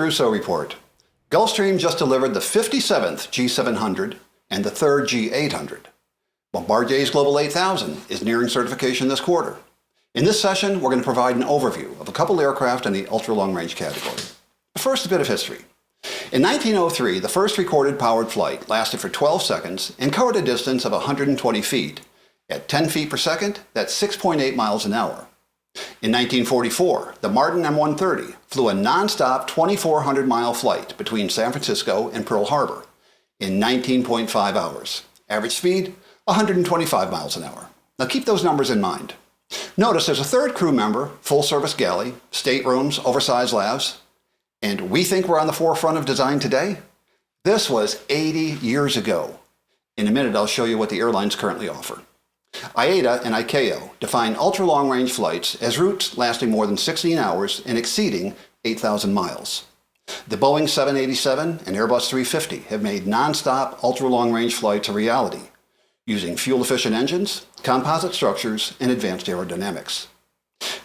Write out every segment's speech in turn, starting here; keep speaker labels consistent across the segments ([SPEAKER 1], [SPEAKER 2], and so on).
[SPEAKER 1] Rousseau report. Gulfstream just delivered the 57th G700 and the 3rd G800. Bombardier's Global 8000 is nearing certification this quarter. In this session, we're going to provide an overview of a couple aircraft in the ultra-long-range category. But first, a bit of history. In 1903, the first recorded powered flight lasted for 12 seconds and covered a distance of 120 feet. At 10 feet per second, that's 6.8 miles an hour. In 1944, the Martin M130 flew a non-stop 2,400-mile flight between San Francisco and Pearl Harbor in 19.5 hours. Average speed, 125 miles an hour. Now keep those numbers in mind. Notice there's a third crew member, full-service galley, staterooms, oversized labs, and we think we're on the forefront of design today? This was 80 years ago. In a minute, I'll show you what the airlines currently offer. IATA and ICAO define ultra-long-range flights as routes lasting more than 16 hours and exceeding 8,000 miles. The Boeing 787 and Airbus 350 have made non-stop ultra-long-range flights a reality, using fuel-efficient engines, composite structures, and advanced aerodynamics.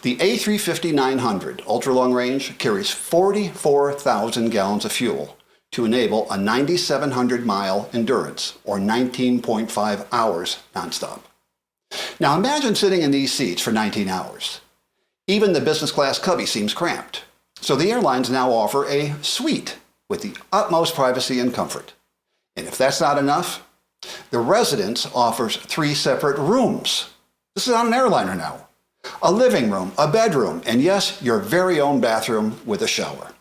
[SPEAKER 1] The A350-900 ultra-long-range carries 44,000 gallons of fuel to enable a 9,700-mile endurance, or 19.5 hours nonstop. Now imagine sitting in these seats for 19 hours. Even the business class cubby seems cramped. So the airlines now offer a suite with the utmost privacy and comfort. And if that's not enough, the Residence offers 3 separate rooms. This is on an airliner now. A living room, a bedroom, and yes, your very own bathroom with a shower.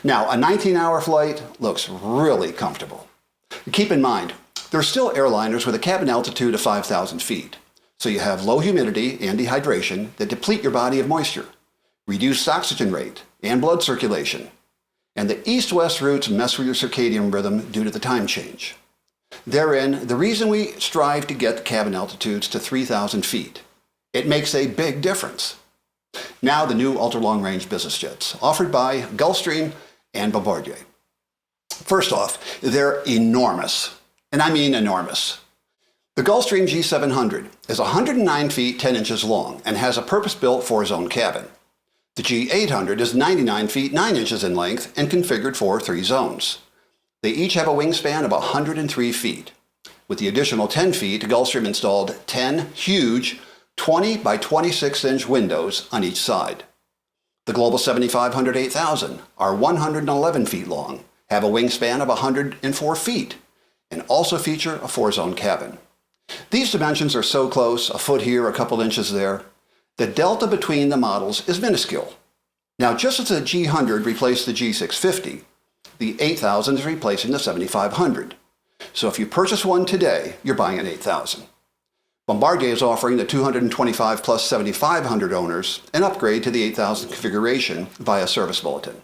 [SPEAKER 1] Now, a 19-hour flight looks really comfortable. Keep in mind, there are still airliners with a cabin altitude of 5,000 feet. So you have low humidity and dehydration that deplete your body of moisture, reduced oxygen rate and blood circulation, and the east-west routes mess with your circadian rhythm due to the time change. Therein, the reason we strive to get the cabin altitudes to 3,000 feet. It makes a big difference. Now the new ultra-long-range business jets, offered by Gulfstream and Bombardier. First off, they're enormous, and I mean enormous. The Gulfstream G700 is 109 feet 10 inches long and has a purpose-built 4-zone cabin. The G800 is 99 feet 9 inches in length and configured for 3 zones. They each have a wingspan of 103 feet. With the additional 10 feet, Gulfstream installed 10 huge 20 by 26 inch windows on each side. The Global 7500-8000 are 111 feet long, have a wingspan of 104 feet, and also feature a 4-zone cabin. These dimensions are so close, a foot here, a couple inches there. The delta between the models is minuscule. Now, just as the G100 replaced the G650, the 8000 is replacing the 7500. So if you purchase one today, you're buying an 8000. Bombardier is offering the 225 plus 7500 owners an upgrade to the 8000 configuration via service bulletin.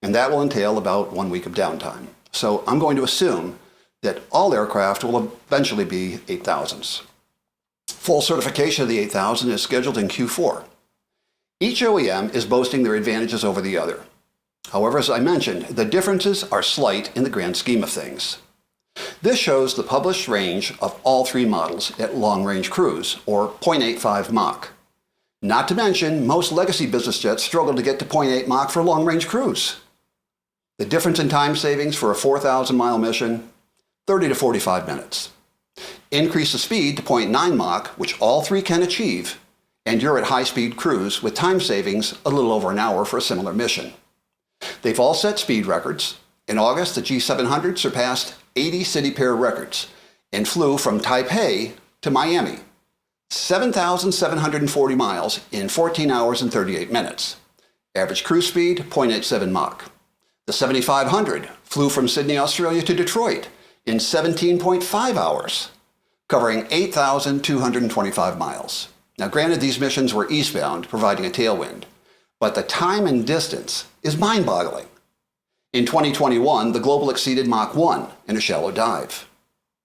[SPEAKER 1] And that will entail about 1 week of downtime. So I'm going to assume that all aircraft will eventually be 8000s. Full certification of the 8000 is scheduled in Q4. Each OEM is boasting their advantages over the other. However, as I mentioned, the differences are slight in the grand scheme of things. This shows the published range of all 3 models at long-range cruise, or 0.85 Mach. Not to mention, most legacy business jets struggle to get to 0.8 Mach for long-range cruise. The difference in time savings for a 4,000-mile mission, 30 to 45 minutes. Increase the speed to 0.9 Mach, which all 3 can achieve, and you're at high-speed cruise with time savings a little over an hour for a similar mission. They've all set speed records. In August, the G700 surpassed 80 city pair records and flew from Taipei to Miami, 7,740 miles in 14 hours and 38 minutes. Average cruise speed, 0.87 Mach. The 7500 flew from Sydney, Australia to Detroit in 17.5 hours, covering 8,225 miles. Now granted, these missions were eastbound, providing a tailwind, but the time and distance is mind-boggling. In 2021, the Global exceeded Mach 1 in a shallow dive.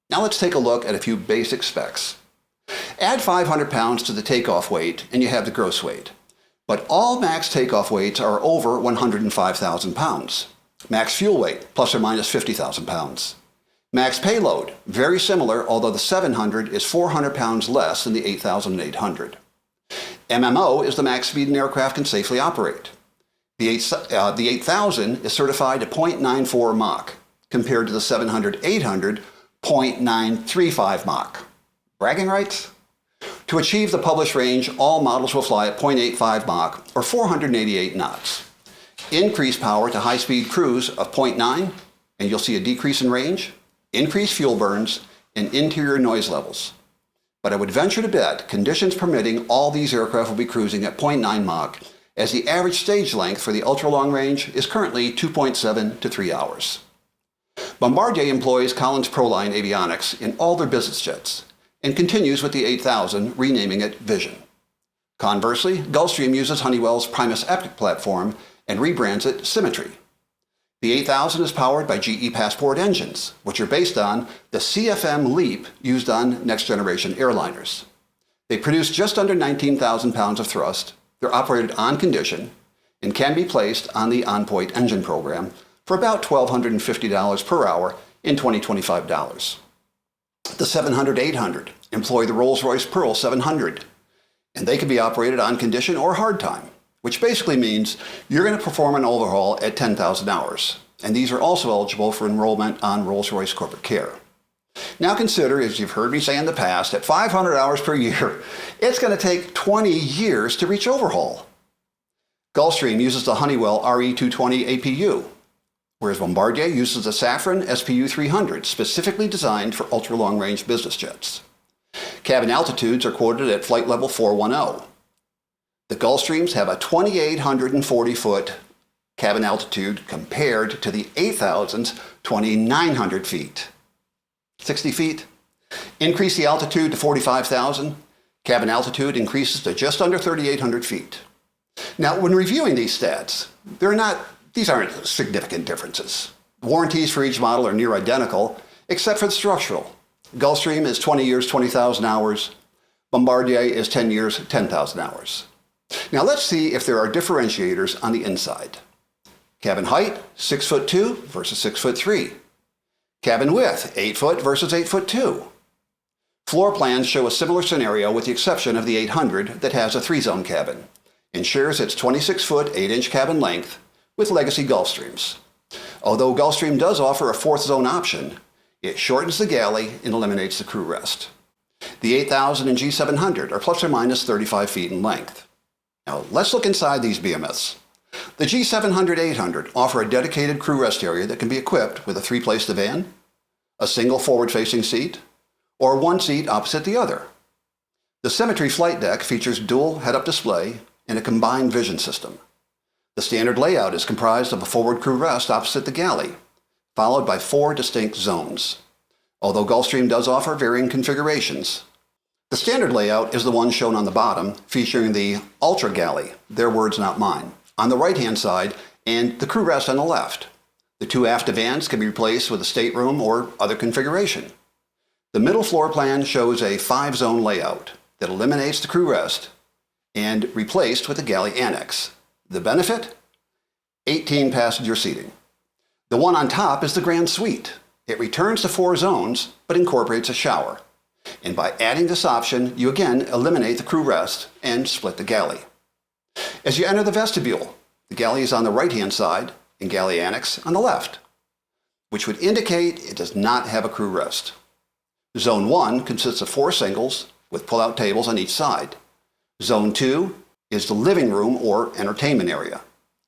[SPEAKER 1] Now let's take a look at a few basic specs. Add 500 pounds to the takeoff weight and you have the gross weight. But all max takeoff weights are over 105,000 pounds. Max fuel weight, plus or minus 50,000 pounds. Max payload, very similar, although the 700 is 400 pounds less than the 8,800. MMO is the max speed an aircraft can safely operate. The 8000 is certified to 0.94 Mach, compared to the 700-800 0.935 Mach. Bragging rights? To achieve the published range, all models will fly at 0.85 Mach, or 488 knots. Increased power to high-speed cruise of 0.9, and you'll see a decrease in range, increased fuel burns, and interior noise levels. But I would venture to bet, conditions permitting, all these aircraft will be cruising at 0.9 Mach, as the average stage length for the ultra-long range is currently 2.7 to 3 hours. Bombardier employs Collins Proline avionics in all their business jets, and continues with the 8000, renaming it Vision. Conversely, Gulfstream uses Honeywell's Primus Epic platform and rebrands it Symmetry. The 8000 is powered by GE Passport engines, which are based on the CFM LEAP used on next-generation airliners. They produce just under 19,000 pounds of thrust. They're operated on condition and can be placed on the on-point engine program for about $1,250 per hour in $20-25. The 700-800 employ the Rolls-Royce Pearl 700, and they can be operated on condition or hard time, which basically means you're going to perform an overhaul at 10,000 hours, and these are also eligible for enrollment on Rolls-Royce Corporate Care. Now consider, as you've heard me say in the past, at 500 hours per year, it's going to take 20 years to reach overhaul. Gulfstream uses the Honeywell RE220 APU, whereas Bombardier uses the Safran SPU 300, specifically designed for ultra-long-range business jets. Cabin altitudes are quoted at flight level 410. The Gulfstreams have a 2,840-foot cabin altitude compared to the 8000's 2,900 feet. 60 feet. Increase the altitude to 45,000. Cabin altitude increases to just under 3,800 feet. Now, when reviewing these stats, these aren't significant differences. Warranties for each model are near identical, except for the structural. Gulfstream is 20 years, 20,000 hours. Bombardier is 10 years, 10,000 hours. Now let's see if there are differentiators on the inside. Cabin height, 6'2" versus 6'3". Cabin width, 8 foot versus 8'2". Floor plans show a similar scenario with the exception of the 800 that has a 3-zone cabin and shares its 26-foot 8-inch cabin length with legacy Gulfstreams. Although Gulfstream does offer a 4th zone option, it shortens the galley and eliminates the crew rest. The 8000 and G700 are plus or minus 35 feet in length. Now let's look inside these behemoths. The G700-800 offer a dedicated crew rest area that can be equipped with a 3-place divan, a single forward-facing seat, or one seat opposite the other. The Symmetry flight deck features dual head-up display and a combined vision system. The standard layout is comprised of a forward crew rest opposite the galley, followed by 4 distinct zones, although Gulfstream does offer varying configurations. The standard layout is the one shown on the bottom, featuring the Ultra Galley, their words not mine, on the right-hand side, and the crew rest on the left. The 2 aft divans can be replaced with a stateroom or other configuration. The middle floor plan shows a 5-zone layout that eliminates the crew rest and replaced with a galley annex. The benefit? 18 passenger seating. The one on top is the Grand Suite. It returns to 4 zones, but incorporates a shower. And by adding this option, you again eliminate the crew rest and split the galley. As you enter the vestibule, the galley is on the right-hand side and galley annex on the left, which would indicate it does not have a crew rest. Zone 1 consists of 4 singles with pull-out tables on each side. Zone 2 is the living room or entertainment area,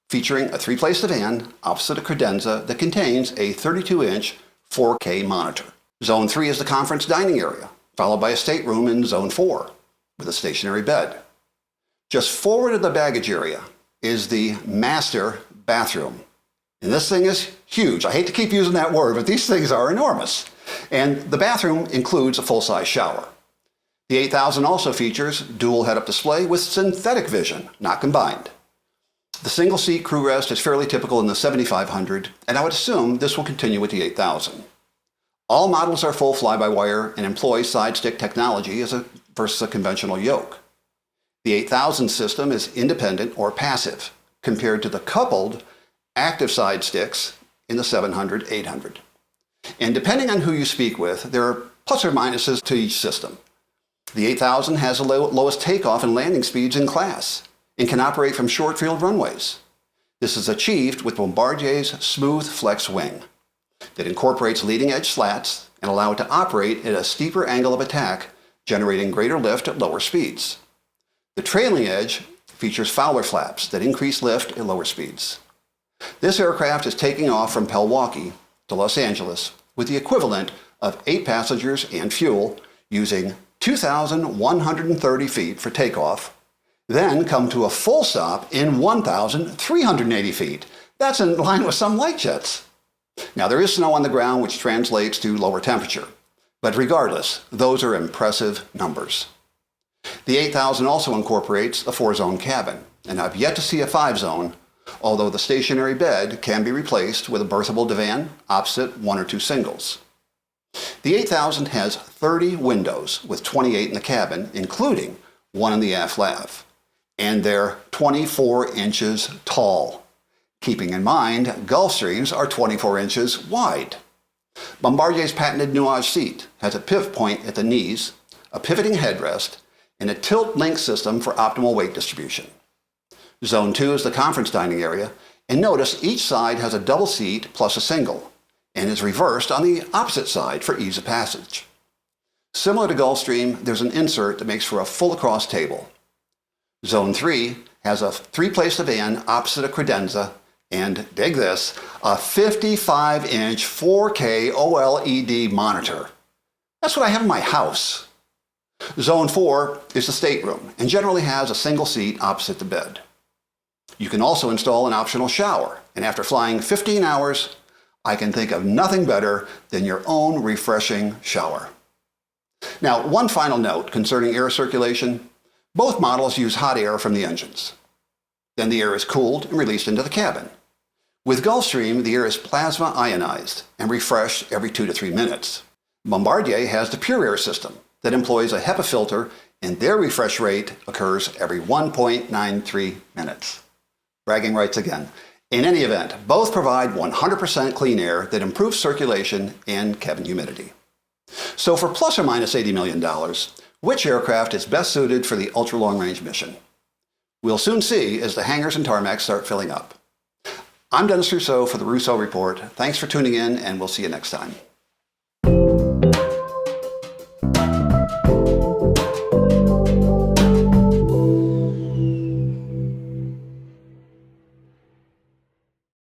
[SPEAKER 1] featuring a 3-place divan opposite a credenza that contains a 32-inch 4K monitor. Zone 3 is the conference dining area, followed by a stateroom in Zone 4 with a stationary bed. Just forward of the baggage area is the master bathroom. And this thing is huge. I hate to keep using that word, but these things are enormous. And the bathroom includes a full-size shower. The 8000 also features dual head-up display with synthetic vision, not combined. The single-seat crew rest is fairly typical in the 7500, and I would assume this will continue with the 8000. All models are full fly-by-wire and employ side-stick technology versus a conventional yoke. The 8000 system is independent or passive, compared to the coupled active side sticks in the 700-800. And depending on who you speak with, there are plus or minuses to each system. The 8000 has the lowest takeoff and landing speeds in class and can operate from short field runways. This is achieved with Bombardier's smooth flex wing that incorporates leading-edge slats and allow it to operate at a steeper angle of attack, generating greater lift at lower speeds. The trailing edge features Fowler flaps that increase lift at lower speeds. This aircraft is taking off from Milwaukee to Los Angeles with the equivalent of 8 passengers and fuel, using 2,130 feet for takeoff, then come to a full stop in 1,380 feet. That's in line with some light jets. Now, there is snow on the ground, which translates to lower temperature. But regardless, those are impressive numbers. The 8000 also incorporates a 4-zone cabin, and I've yet to see a 5-zone, although the stationary bed can be replaced with a berthable divan opposite 1 or 2 singles. The 8000 has 30 windows with 28 in the cabin, including one in the aft lav, and they're 24 inches tall, keeping in mind Gulfstreams are 24 inches wide. Bombardier's patented Nuage seat has a pivot point at the knees, a pivoting headrest, and a tilt link system for optimal weight distribution. Zone 2 is the conference dining area, and notice each side has a double seat plus a single, and is reversed on the opposite side for ease of passage. Similar to Gulfstream, there's an insert that makes for a full across table. Zone 3 has a 3-place divan opposite a credenza, and dig this, a 55-inch 4K OLED monitor. That's what I have in my house. Zone 4 is the stateroom and generally has a single seat opposite the bed. You can also install an optional shower, and after flying 15 hours, I can think of nothing better than your own refreshing shower. Now, one final note concerning air circulation. Both models use hot air from the engines. Then the air is cooled and released into the cabin. With Gulfstream, the air is plasma ionized and refreshed every 2 to 3 minutes. Bombardier has the Pure Air system that employs a HEPA filter, and their refresh rate occurs every 1.93 minutes. Bragging rights again. In any event, both provide 100% clean air that improves circulation and cabin humidity. So for plus or minus $80 million, which aircraft is best suited for the ultra-long-range mission? We'll soon see as the hangars and tarmacs start filling up. I'm Dennis Rousseau for the Rousseau Report. Thanks for tuning in, and we'll see you next time.